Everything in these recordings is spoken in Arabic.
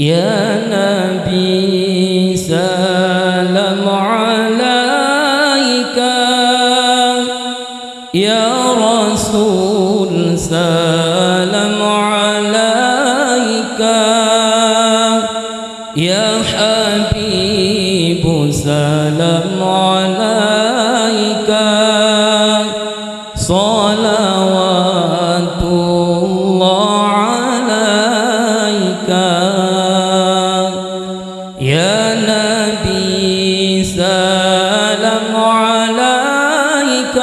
يا نبي سلام عليك، يا رسول سلام عليك، يا حبيب سلام عليك، صلوات الله عليك. يا نبي سلام عليك،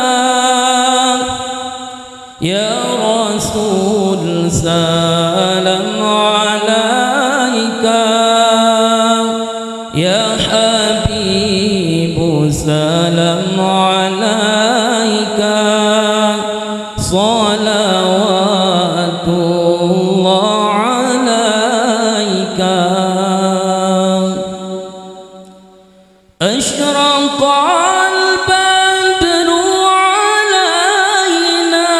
يا رسول سلام عليك، يا حبيب سلام عليك، صلوات الله عليك. أشرق البدر علينا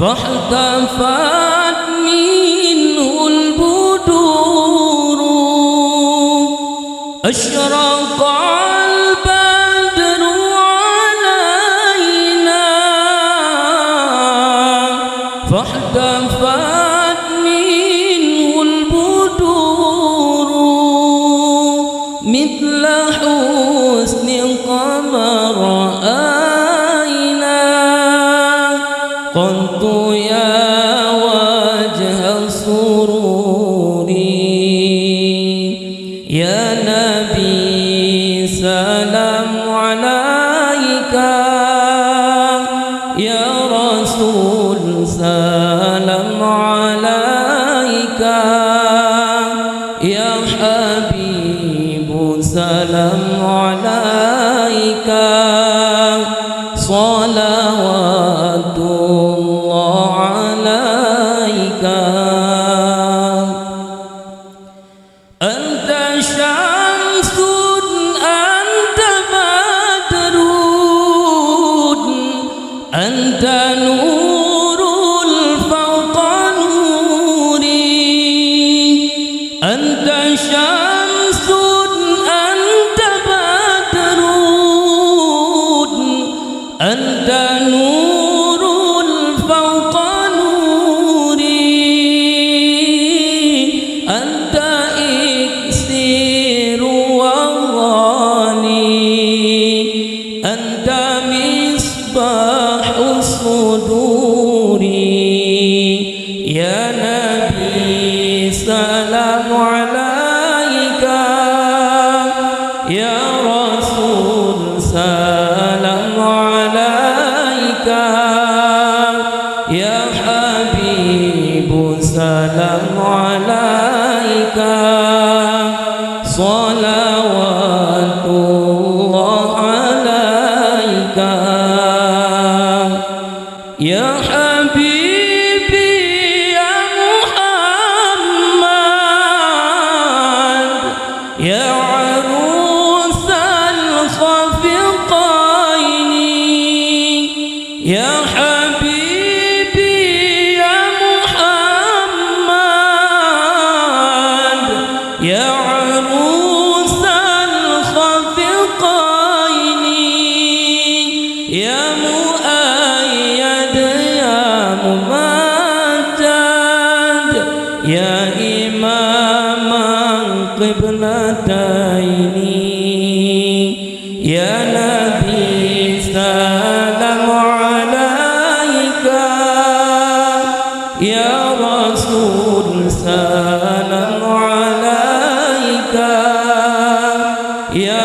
فاحتفت منه البدور. أشرق البدر علينا فاحتفت منه البدور، مثل حسن القمر رأينا قلت يا وجه السرور. يا نبي سلام عليك، يا رسول سلام عليك، يا حبيب سلام عليك، صلوات الله عليك. أنت شمس أنت بدر أنت نور فوق نوري. أنت شمس أنت بدر أنت نور فوق نوري. أنت إكسير وغالي، أنت مصباح الصدور. يا نبي سلام عليك، يا رسول سلام عليك، يا حبيب سلام عليك، صلوات الله عليك. يا حبيبي يا محمد، يا عروس الخفقين. يا حبيبي يا محمد، يا عروس الخفقين، يا مؤيد يا ممجد، يا إمام القبلتين. يا نبي سلام عليك، يا رسول سلام عليك، يا